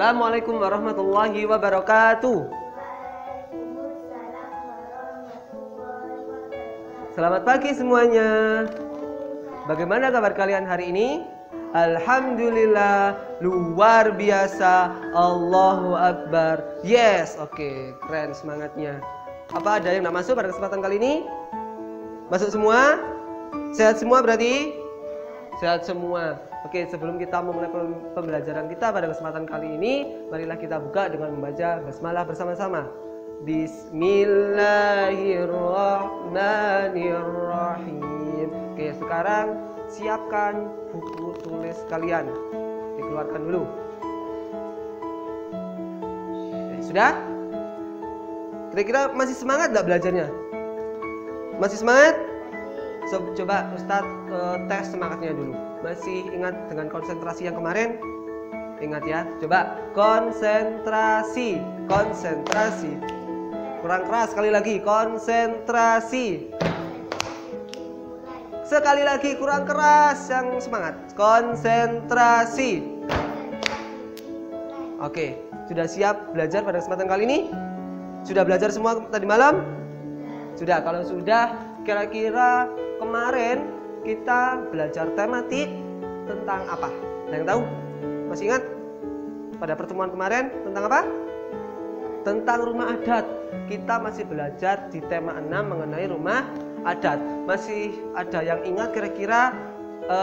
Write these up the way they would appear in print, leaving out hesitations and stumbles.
Assalamualaikum warahmatullahi wabarakatuh. Selamat pagi semuanya. Bagaimana kabar kalian hari ini? Alhamdulillah, luar biasa. Allahu Akbar. Yes, oke, keren semangatnya. Apa ada yang nggak masuk pada kesempatan kali ini? Masuk semua? Sehat semua berarti? Sehat semua. Oke, sebelum kita memulai pembelajaran kita pada kesempatan kali ini, marilah kita buka dengan membaca basmalah bersama-sama. Bismillahirrahmanirrahim. Oke, sekarang siapkan buku tulis kalian. Dikeluarkan dulu. Oke, sudah? Kira-kira masih semangat nggak belajarnya? Masih semangat? Coba Ustadz tes semangatnya dulu. Masih ingat dengan konsentrasi yang kemarin? Ingat ya, coba konsentrasi. Konsentrasi. Kurang keras, sekali lagi, konsentrasi. Sekali lagi, kurang keras, yang semangat. Konsentrasi. Oke, sudah siap belajar pada kesempatan kali ini? Sudah belajar semua tadi malam? Sudah, kalau sudah, kira-kira kemarin kita belajar tematik tentang apa? Ada yang tahu? Masih ingat? Pada pertemuan kemarin tentang apa? Tentang rumah adat. Kita masih belajar di tema 6 mengenai rumah adat. Masih ada yang ingat kira-kira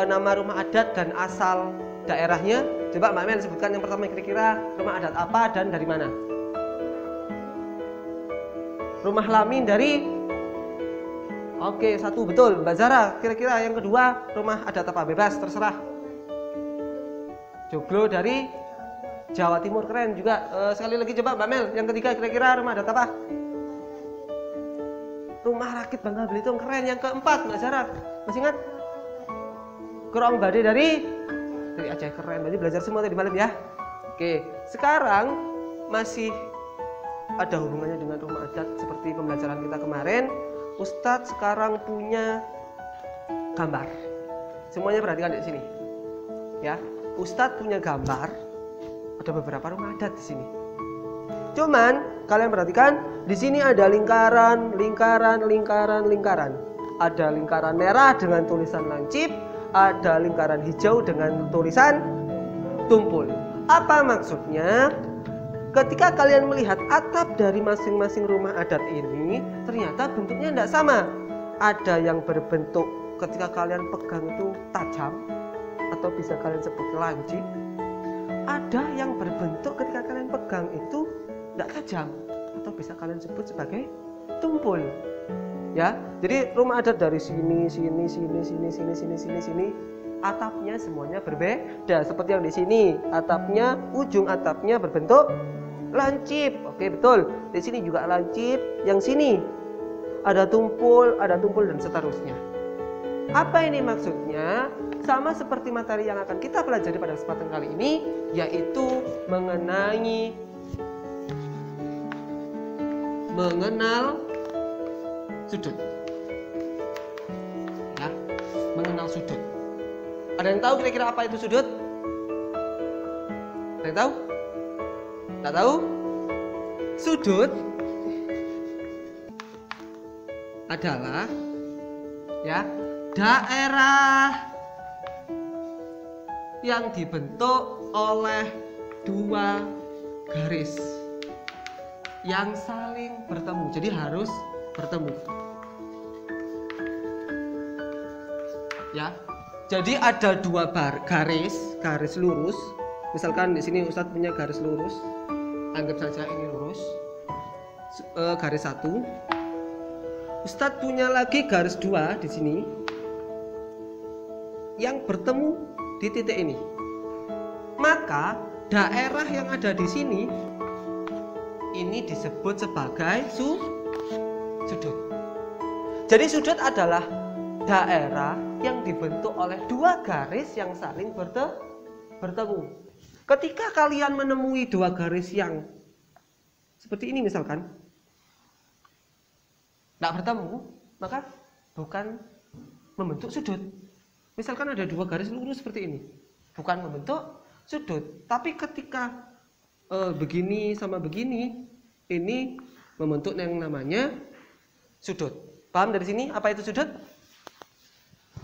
nama rumah adat dan asal daerahnya? Coba Mbak Mel sebutkan yang pertama, kira-kira rumah adat apa dan dari mana? Rumah Lamin dari... Oke, satu betul. Mbak Zara, kira-kira yang kedua rumah adat apa? Bebas, terserah. Joglo dari Jawa Timur, keren juga. Sekali lagi coba Mbak Mel, yang ketiga kira-kira rumah adat apa? Rumah Rakit Bangka Belitung, keren. Yang keempat Mbak Zara, masih ingat? Kerong Bade dari Aceh, keren. Berarti belajar semua tadi malam ya. Oke, sekarang masih ada hubungannya dengan rumah adat seperti pembelajaran kita kemarin. Ustadz sekarang punya gambar. Semuanya perhatikan di sini. Ya, Ustadz punya gambar. Ada beberapa rumah adat di sini. Cuman kalian perhatikan, di sini ada lingkaran, lingkaran, lingkaran, lingkaran. Ada lingkaran merah dengan tulisan lancip, ada lingkaran hijau dengan tulisan tumpul. Apa maksudnya? Ketika kalian melihat atap dari masing-masing rumah adat ini, ternyata bentuknya tidak sama. Ada yang berbentuk ketika kalian pegang itu tajam, atau bisa kalian sebut lancip. Ada yang berbentuk ketika kalian pegang itu tidak tajam, atau bisa kalian sebut sebagai tumpul. Ya, jadi rumah adat dari sini, sini, sini, sini, sini, sini, sini, sini. Atapnya semuanya berbeda. Seperti yang di sini, atapnya, ujung atapnya berbentuk lancip. Oke, betul. Di sini juga lancip. Yang sini ada tumpul dan seterusnya. Apa ini maksudnya? Sama seperti materi yang akan kita pelajari pada kesempatan kali ini, yaitu mengenal sudut. Ya, mengenal sudut. Ada yang tahu kira-kira apa itu sudut? Ada yang tahu? Tak tahu? Sudut adalah ya daerah yang dibentuk oleh dua garis yang saling bertemu. Jadi harus bertemu. Ya. Jadi ada dua garis lurus. Misalkan di sini Ustadz punya garis lurus. Anggap saja ini lurus, garis satu. Ustadz punya lagi garis dua di sini yang bertemu di titik ini. Maka daerah yang ada di sini ini disebut sebagai sudut. Jadi sudut adalah daerah yang dibentuk oleh dua garis yang saling bertemu. Ketika kalian menemui dua garis yang seperti ini misalkan, tidak bertemu, maka bukan membentuk sudut. Misalkan ada dua garis lurus seperti ini, bukan membentuk sudut. Tapi ketika begini sama begini, ini membentuk yang namanya sudut. Paham dari sini apa itu sudut?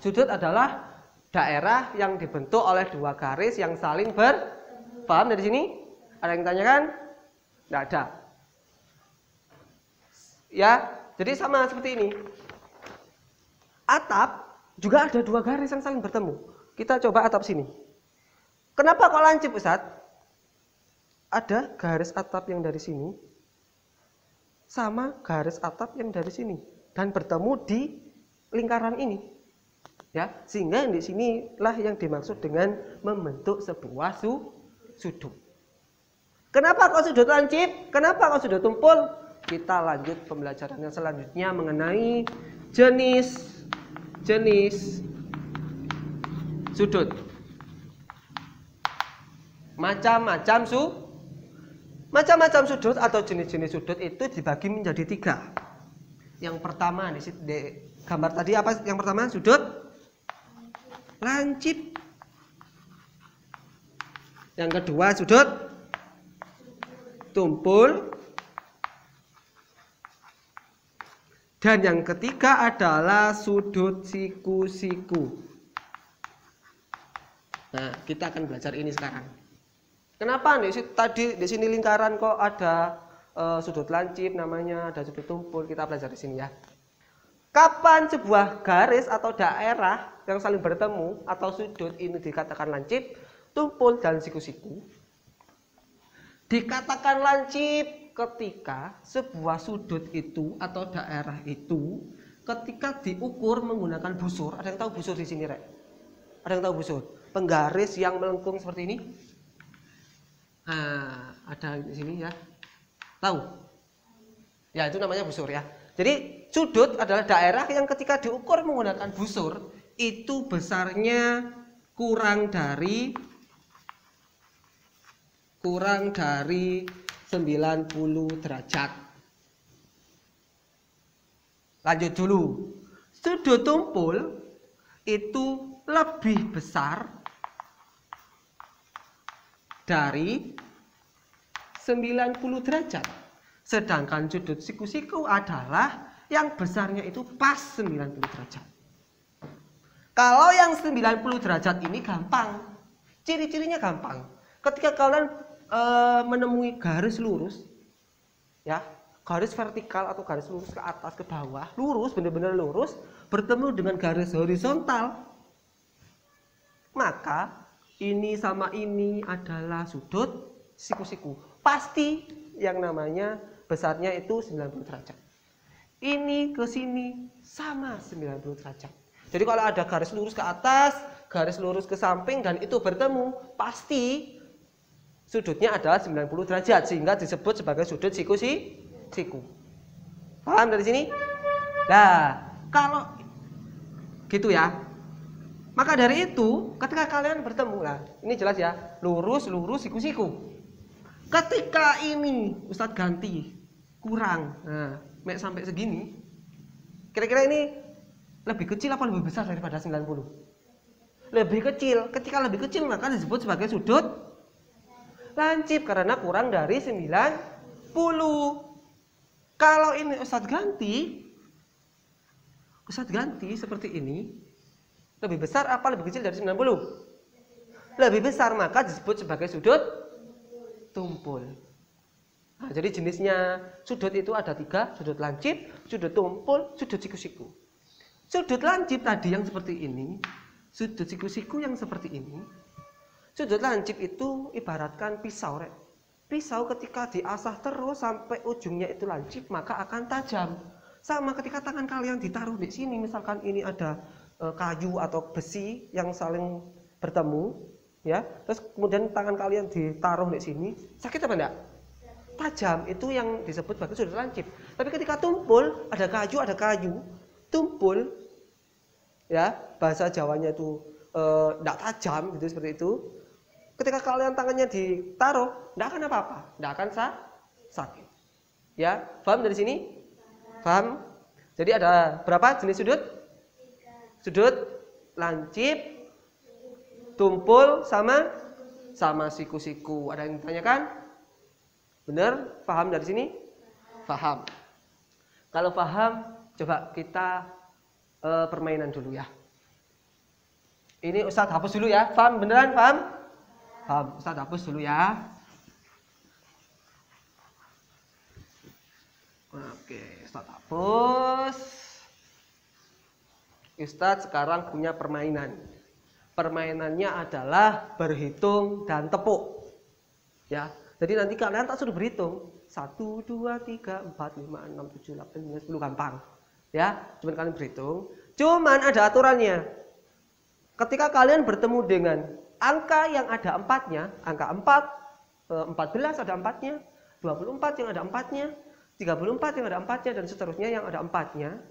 Sudut adalah daerah yang dibentuk oleh dua garis yang saling paham dari sini? Ada yang tanyakan? Tidak ada. Ya, jadi sama seperti ini. Atap juga ada dua garis yang saling bertemu. Kita coba atap sini. Kenapa kok lancip, Ustaz? Ada garis atap yang dari sini sama garis atap yang dari sini dan bertemu di lingkaran ini. Ya, sehingga di sinilah yang dimaksud dengan membentuk sebuah sudut. Kenapa kok sudut lancip? Kenapa kok sudut tumpul? Kita lanjut pembelajaran yang selanjutnya mengenai jenis sudut. Macam-macam sudut atau jenis-jenis sudut itu dibagi menjadi 3. Yang pertama di gambar tadi apa? Yang pertama sudut lancip. Yang kedua sudut tumpul. Dan yang ketiga adalah sudut siku-siku. Nah, kita akan belajar ini sekarang. Kenapa tadi di sini lingkaran kok ada sudut lancip namanya, ada sudut tumpul, kita belajar di sini ya. Kapan sebuah garis atau daerah yang saling bertemu atau sudut ini dikatakan lancip, tumpul, dan siku-siku? Dikatakan lancip ketika sebuah sudut itu atau daerah itu ketika diukur menggunakan busur. Ada yang tahu busur di sini, Rek? Ada yang tahu busur? Penggaris yang melengkung seperti ini. Nah, ada di sini ya. Tahu? Ya, itu namanya busur ya. Jadi sudut adalah daerah yang ketika diukur menggunakan busur itu besarnya kurang dari 90 derajat. Lanjut dulu. Sudut tumpul itu lebih besar dari 90 derajat. Sedangkan sudut siku-siku adalah yang besarnya itu pas 90 derajat. Kalau yang 90 derajat ini gampang. Ciri-cirinya gampang. Ketika kalian menemui garis lurus, ya, garis vertikal atau garis lurus ke atas ke bawah, lurus, benar-benar lurus, bertemu dengan garis horizontal, maka ini sama ini adalah sudut siku-siku. Pasti yang namanya besarnya itu 90 derajat. Ini ke sini sama 90 derajat. Jadi kalau ada garis lurus ke atas, garis lurus ke samping dan itu bertemu, pasti sudutnya adalah 90 derajat sehingga disebut sebagai sudut siku-siku. Paham dari sini? Nah, kalau gitu ya. Maka dari itu, ketika kalian bertemu, lah, ini jelas ya, lurus, siku-siku. Ketika ini Ustadz ganti kurang, nah, sampai segini, kira-kira ini lebih kecil apa lebih besar daripada 90? Lebih kecil. Ketika lebih kecil maka disebut sebagai sudut lancip karena kurang dari 90. Kalau ini Ustadz ganti seperti ini, lebih besar apa lebih kecil dari 90? Lebih besar, maka disebut sebagai sudut tumpul. Nah, jadi jenisnya sudut itu ada 3, sudut lancip, sudut tumpul, sudut siku-siku. Sudut lancip tadi yang seperti ini, sudut siku-siku yang seperti ini. Sudut lancip itu ibaratkan pisau, Rek. Pisau ketika diasah terus sampai ujungnya itu lancip, maka akan tajam. Sama ketika tangan kalian ditaruh di sini, misalkan ini ada kayu atau besi yang saling bertemu, ya. Terus kemudian tangan kalian ditaruh di sini, sakit apa enggak? Tajam, itu yang disebut sebagai sudut lancip. Tapi ketika tumpul, ada kayu, tumpul, ya, bahasa Jawanya itu enggak tajam, gitu seperti itu. Ketika kalian tangannya ditaruh, enggak akan apa-apa, enggak akan sakit. Ya, paham dari sini? Paham? Jadi ada berapa jenis sudut? 3. Sudut lancip, tumpul, sama siku-siku. Ada yang ditanyakan? Bener? Paham dari sini? Paham. Kalau paham, coba kita permainan dulu ya. Ini Ustadz hapus dulu ya. Paham? Beneran paham? Paham. Ustadz hapus dulu ya. Oke, Ustadz hapus. Ustadz sekarang punya permainan. Permainannya adalah berhitung dan tepuk. Ya. Jadi nanti kalian tak suruh berhitung. 1, 2, 3, 4, 5, 6, 7, 8, 9, 10 gampang. Ya, cuman kalian berhitung. Cuman ada aturannya. Ketika kalian bertemu dengan angka yang ada 4-nya, angka 4, 14 ada 4-nya, 24 yang ada 4-nya, 34 yang ada 4-nya, dan seterusnya yang ada 4-nya.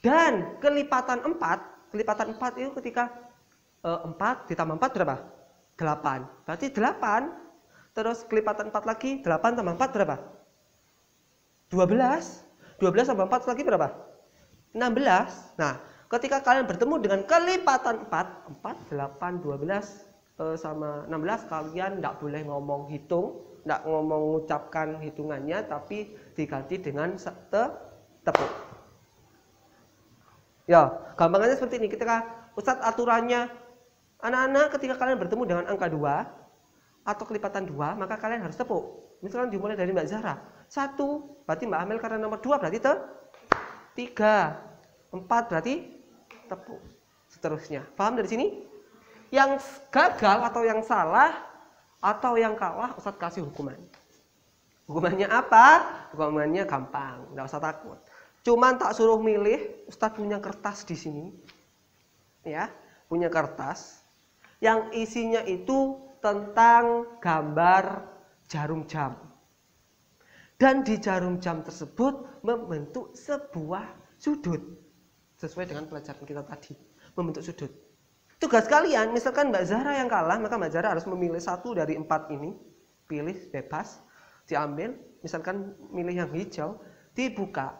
Dan kelipatan 4 itu ketika 4 ditambah 4 berapa? 8. Berarti 8. Terus kelipatan 4 lagi, 8 tambah 4 berapa? 12. 12 tambah 4 lagi berapa? 16. Nah, ketika kalian bertemu dengan kelipatan 4, 8, 12 sama 16, kalian tidak boleh ngomong hitung, tidak ngomong mengucapkan hitungannya, tapi diganti dengan tepuk. Ya, gampangnya seperti ini. Ketika Ustadz aturannya, anak-anak ketika kalian bertemu dengan angka 2 atau kelipatan 2, maka kalian harus tepuk. Misalkan dimulai dari Mbak Zahra. 1, berarti Mbak Amel karena nomor 2 berarti 3. 4 berarti tepuk. Seterusnya. Paham dari sini? Yang gagal atau yang salah atau yang kalah, Ustadz kasih hukuman. Hukumannya apa? Hukumannya gampang, nggak usah takut. Cuman tak suruh milih, Ustadz punya kertas di sini. Ya, punya kertas yang isinya itu tentang gambar jarum jam. Dan di jarum jam tersebut membentuk sebuah sudut. Sesuai dengan pelajaran kita tadi, membentuk sudut. Tugas kalian, misalkan Mbak Zahra yang kalah, maka Mbak Zahra harus memilih 1 dari 4 ini. Pilih bebas, diambil, misalkan milih yang hijau, dibuka.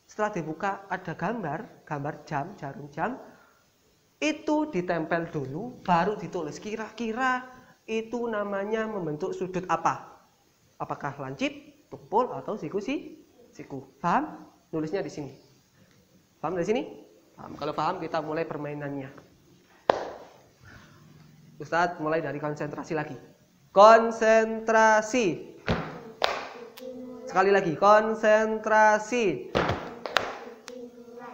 Setelah dibuka ada gambar jam, jarum jam. Itu ditempel dulu, baru ditulis kira-kira itu namanya membentuk sudut apa? Apakah lancip, tumpul, atau siku? Paham? Nulisnya di sini. Paham dari sini? Paham. Kalau paham, kita mulai permainannya. Ustadz mulai dari konsentrasi lagi. Konsentrasi. Sekali lagi, konsentrasi.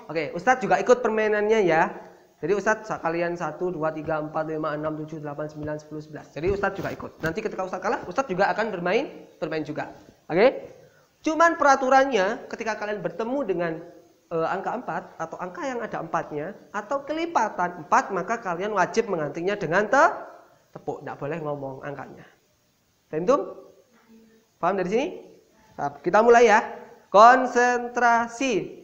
Oke, Ustadz juga ikut permainannya ya. Jadi Ustadz kalian 1, 2, 3, 4, 5, 6, 7, 8, 9, 10, 11. Jadi Ustadz juga ikut. Nanti ketika Ustadz kalah, Ustadz juga akan bermain juga. Oke? Cuman peraturannya ketika kalian bertemu dengan angka 4 atau angka yang ada 4-nya atau kelipatan 4, maka kalian wajib menggantinya dengan tepuk. Tidak boleh ngomong angkanya. Tentu? Paham dari sini? Nah, kita mulai ya. Konsentrasi.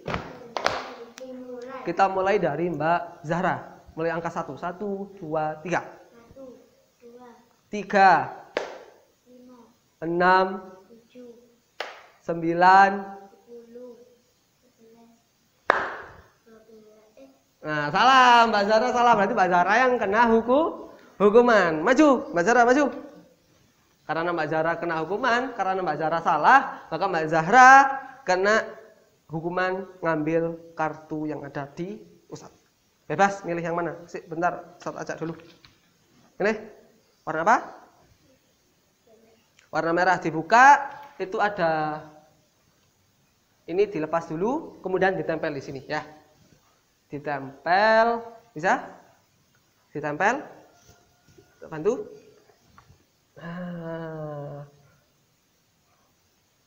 Kita mulai dari Mbak Zahra. Mulai angka 1. 1, 2, 3. 1, 2, 3, 5, 6, 7, 9. 10, 11, 12. Nah, salah Mbak Zahra, salah. Berarti Mbak Zahra yang kena hukuman. Maju, Mbak Zahra maju. Karena Mbak Zahra kena hukuman, karena Mbak Zahra salah, maka Mbak Zahra kena hukuman ngambil kartu yang ada di Ustadz. Bebas milih yang mana? Bentar, Ustadz ajak dulu. Milih warna apa? Warna merah. Dibuka, itu ada, ini dilepas dulu, kemudian ditempel di sini ya. Ditempel, bisa? Ditempel, bantu. Nah,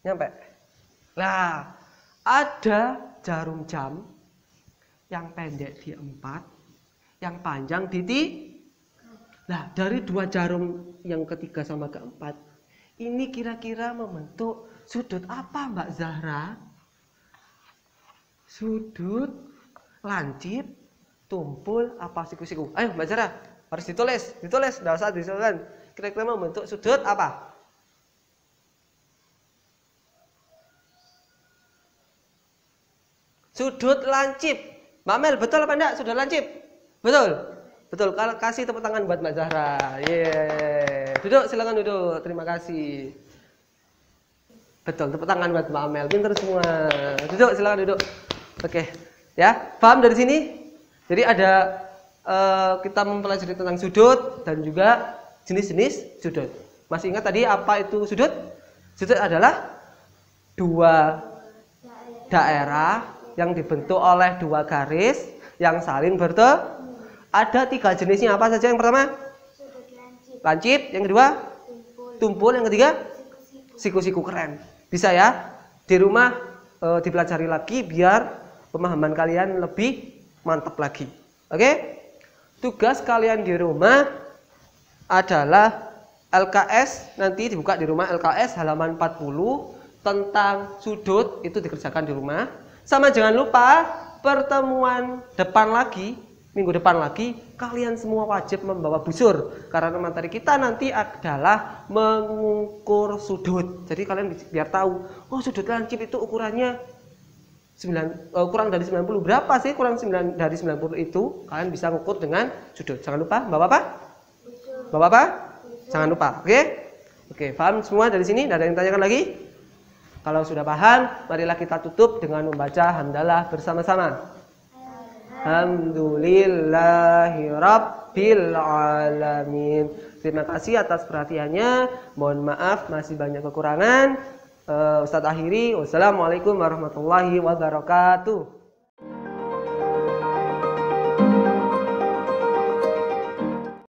nyampe. Nah, ada jarum jam yang pendek di 4, yang panjang di 3. Nah, dari 2 jarum yang ketiga sama keempat, ini kira-kira membentuk sudut apa Mbak Zahra? Sudut lancip, tumpul, apa siku-siku? Ayo Mbak Zahra, harus ditulis, enggak usah disusulkan. Kira-kira membentuk sudut apa? Sudut lancip. Mbak Mel, betul apa enggak sudut lancip? Betul. Betul. Kalau kasih tepuk tangan buat Mbak Zahra. Yeay. Duduk, silakan duduk. Terima kasih. Betul, tepuk tangan buat Mbak Amel. Pinter semua. Duduk, silakan duduk. Oke, ya, paham dari sini? Jadi ada kita mempelajari tentang sudut dan juga jenis-jenis sudut. Masih ingat tadi apa itu sudut? Sudut adalah dua daerah yang dibentuk oleh dua garis yang saling bertemu. Ada 3 jenisnya, apa saja? Yang pertama? Sudut lancip. Lancip. Yang kedua? Tumpul. Tumpul. Yang ketiga? Siku-siku. Siku-siku. Keren. Bisa ya? Di rumah dipelajari lagi biar pemahaman kalian lebih mantap lagi. Oke? Tugas kalian di rumah adalah LKS, nanti dibuka di rumah LKS halaman 40 tentang sudut, itu dikerjakan di rumah. Sama jangan lupa pertemuan depan lagi, minggu depan lagi, kalian semua wajib membawa busur karena materi kita nanti adalah mengukur sudut. Jadi kalian biar tahu, oh sudut lancip itu ukurannya kurang dari 90. Berapa sih kurang dari 90 itu? Kalian bisa mengukur dengan sudut. Jangan lupa bawa apa? Busur. Bawa apa? Jangan lupa. Oke? Oke, paham semua dari sini? Tidak ada yang tanyakan lagi? Kalau sudah paham, marilah kita tutup dengan membaca hamdalah bersama-sama. Alhamdulillahirabbil alamin. Terima kasih atas perhatiannya. Mohon maaf masih banyak kekurangan. Ustadz akhiri. Wassalamualaikum warahmatullahi wabarakatuh.